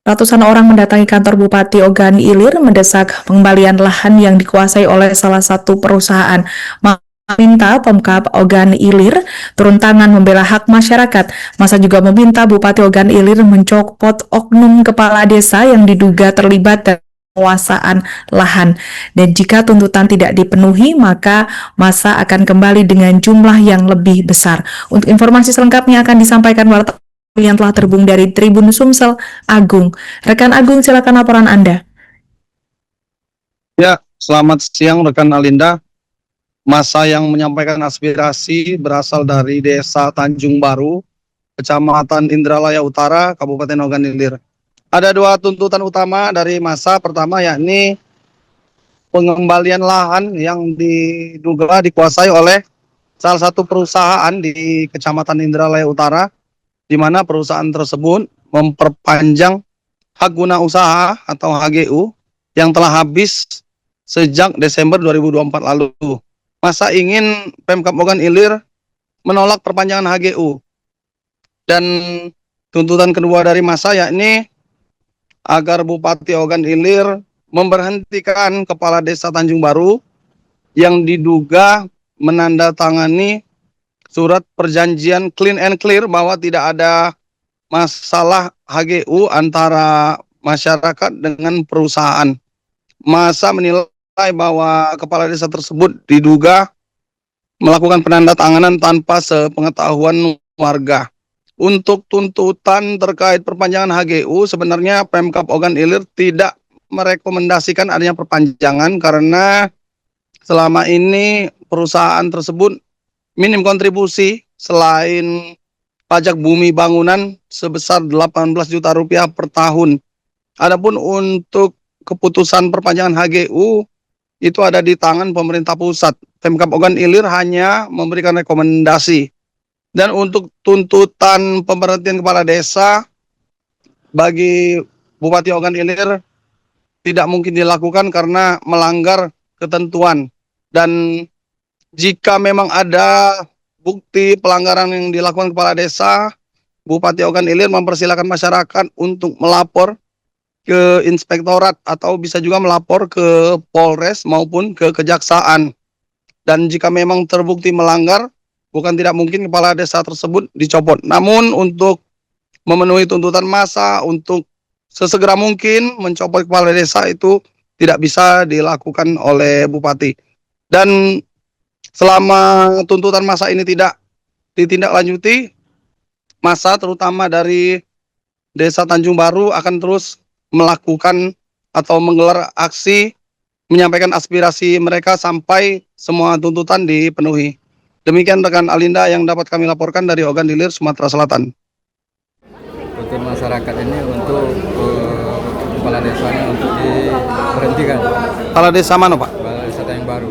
Ratusan orang mendatangi kantor Bupati Ogan Ilir mendesak pengembalian lahan yang dikuasai oleh salah satu perusahaan. Meminta Pemkab Ogan Ilir turun tangan membela hak masyarakat. Masa juga meminta Bupati Ogan Ilir mencopot oknum kepala desa yang diduga terlibat dalam penguasaan lahan. Dan jika tuntutan tidak dipenuhi, maka masa akan kembali dengan jumlah yang lebih besar. Untuk informasi selengkapnya akan disampaikan wartawan yang telah terhubung dari Tribun Sumsel, Agung. Rekan Agung, silakan laporan Anda. Ya, selamat siang rekan Alinda. Masa yang menyampaikan aspirasi berasal dari Desa Tanjung Baru, Kecamatan Indralaya Utara, Kabupaten Ogan Ilir. Ada dua tuntutan utama dari masa. Pertama yakni pengembalian lahan yang diduga dikuasai oleh salah satu perusahaan di Kecamatan Indralaya Utara, di mana perusahaan tersebut memperpanjang hak guna usaha atau HGU yang telah habis sejak Desember 2024 lalu. Masa ingin Pemkab Ogan Ilir menolak perpanjangan HGU. Dan tuntutan kedua dari masa yakni agar Bupati Ogan Ilir memberhentikan Kepala Desa Tanjung Baru yang diduga menandatangani surat perjanjian clean and clear bahwa tidak ada masalah HGU antara masyarakat dengan perusahaan. Masa menilai bahwa kepala desa tersebut diduga melakukan penandatanganan tanpa sepengetahuan warga. Untuk tuntutan terkait perpanjangan HGU, sebenarnya Pemkab Ogan Ilir tidak merekomendasikan adanya perpanjangan karena selama ini perusahaan tersebut minim kontribusi selain pajak bumi bangunan sebesar 18 juta rupiah per tahun. Adapun untuk keputusan perpanjangan HGU itu ada di tangan pemerintah pusat. Pemkab Ogan Ilir hanya memberikan rekomendasi. Dan untuk tuntutan pemberhentian kepala desa bagi Bupati Ogan Ilir tidak mungkin dilakukan karena melanggar ketentuan. Dan jika memang ada bukti pelanggaran yang dilakukan kepala desa, Bupati Ogan Ilir mempersilahkan masyarakat untuk melapor ke inspektorat atau bisa juga melapor ke Polres maupun ke Kejaksaan. Dan jika memang terbukti melanggar, bukan tidak mungkin kepala desa tersebut dicopot. Namun untuk memenuhi tuntutan massa untuk sesegera mungkin mencopot kepala desa itu tidak bisa dilakukan oleh Bupati. Dan selama tuntutan massa ini tidak ditindaklanjuti, massa terutama dari Desa Tanjung Baru akan terus melakukan atau menggelar aksi menyampaikan aspirasi mereka sampai semua tuntutan dipenuhi. Demikian rekan Alinda yang dapat kami laporkan dari Ogan Ilir, Sumatera Selatan. Untuk masyarakat ini untuk kepala desanya untuk diberhentikan. Kepala desa mana Pak? Kepala desa yang baru.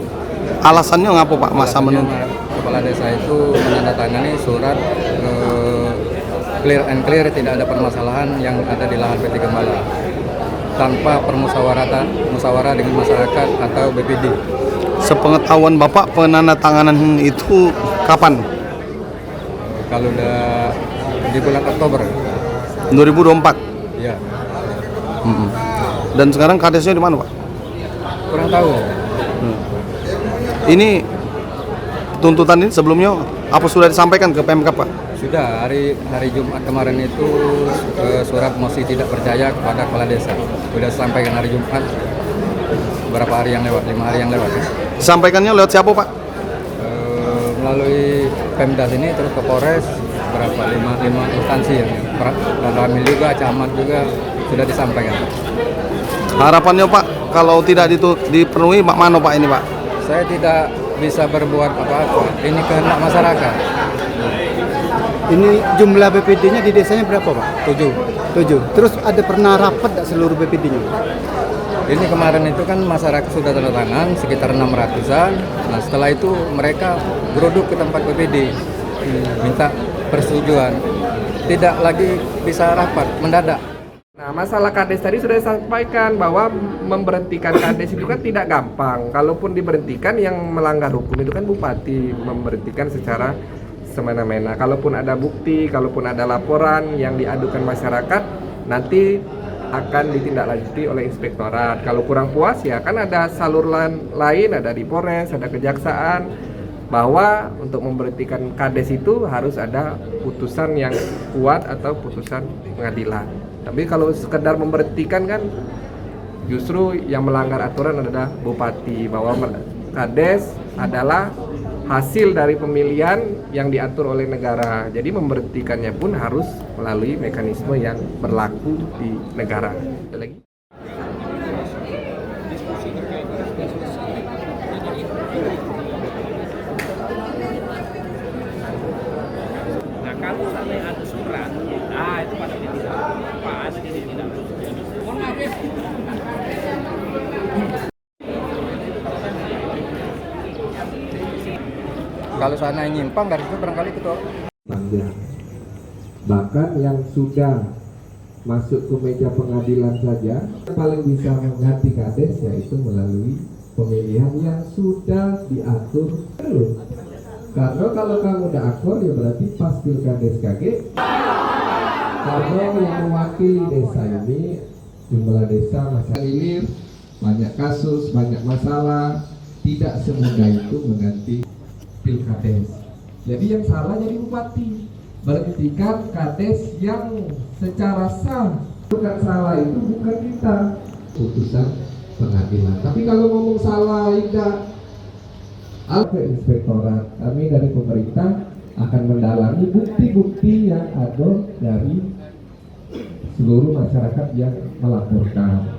Alasannya ngapa Pak masa menuntut? Kepala desa itu menandatangani surat clear and clear, tidak ada permasalahan yang ada di lahan PT Gembala tanpa musyawarah dengan masyarakat atau BPD. Sepengetahuan Bapak penandatanganan itu kapan? Kalau udah di bulan Oktober 2024. ya. Dan sekarang kadesnya di mana Pak? Kurang tahu. Ini tuntutan ini sebelumnya apa sudah disampaikan ke PMK Pak? Sudah, hari Jumat kemarin itu surat mosi tidak percaya kepada kepala desa. Sudah sampaikan hari Jumat, berapa hari yang lewat, 5 hari yang lewat. Disampaikannya lewat siapa Pak? Melalui Pemdas ini terus ke Polres, berapa, 5 instansi ya. Dan Ramil juga, Camat juga sudah disampaikan. Harapannya Pak, kalau tidak dipenuhi mana Pak ini Pak? Saya tidak bisa berbuat apa-apa, ini kehendak masyarakat. Ini jumlah BPD-nya di desanya berapa Pak? 7. Terus ada pernah rapat tak seluruh BPD-nya? Ini kemarin itu kan masyarakat sudah tanda tangan sekitar 600-an. Nah setelah itu mereka geruduk ke tempat BPD, minta persetujuan. Tidak lagi bisa rapat, mendadak. Nah, masalah kades tadi sudah disampaikan bahwa memberhentikan kades itu kan tidak gampang. Kalaupun diberhentikan, yang melanggar hukum itu kan bupati memberhentikan secara semena-mena. Kalaupun ada bukti, kalaupun ada laporan yang diadukan masyarakat, nanti akan ditindaklanjuti oleh inspektorat. Kalau kurang puas ya kan ada saluran lain, ada di Polres, ada Kejaksaan, bahwa untuk memberhentikan kades itu harus ada putusan yang kuat atau putusan pengadilan. Tapi kalau sekedar memberhentikan kan justru yang melanggar aturan adalah bupati, bahwa kades adalah hasil dari pemilihan yang diatur oleh negara. Jadi memberhentikannya pun harus melalui mekanisme yang berlaku di negara. Ada lagi? Nah, kalau sampai ada surat, itu pasti tidak pas, jadi tidak. Mohon maaf ya. Kalau sana nyimpang dari situ barangkali ketua. Panjang. Bahkan yang sudah masuk ke meja pengadilan saja paling bisa mengganti kades yaitu melalui pemilihan yang sudah diatur dulu. Karena kalau kamu udah akur ya berarti pas pilkades KG. Karena yang mewakili desa ini jumlah desa masyarakat Ilir, banyak kasus, banyak masalah, tidak semudah itu mengganti pilkades. Jadi yang salah jadi bupati, berhentikan kades yang secara sah. Bukan salah itu bukan kita, putusan pengadilan. Tapi kalau ngomong salah tidak, ke inspektorat, kami dari pemerintah akan mendalami bukti-bukti yang ada dari seluruh masyarakat yang melaporkan.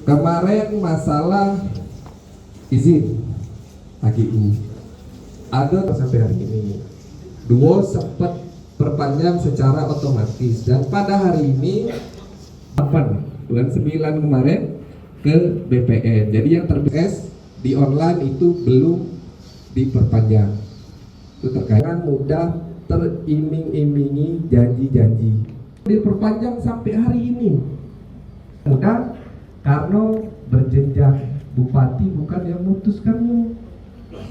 Kemarin masalah izin HGU ada sampai hari ini. Duo sempat perpanjang secara otomatis dan pada hari ini 8 bulan 9 kemarin ke BPN. Jadi yang terbes di online itu belum diperpanjang. Itu terkait mudah teriming-imingi janji-janji. Diperpanjang sampai hari ini. Mudah karena berjenjang, bupati bukan yang memutuskannya.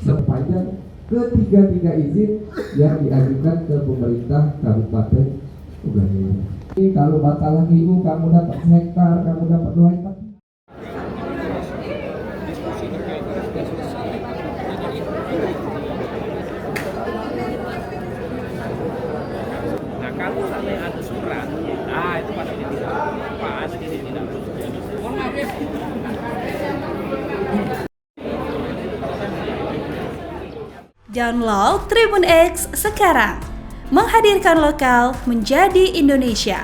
Sepanjang ketiga izin yang diajukan ke pemerintah Kabupaten Ogan Ilir. Kalau batal HGU kamu dapat hektar, kamu dapat 2 hektar. Nah, kalau sampai ada surat, itu pasti tidak pas, jadi tidak. Mohon maaf ya. Download Tribun X sekarang, menghadirkan lokal menjadi Indonesia.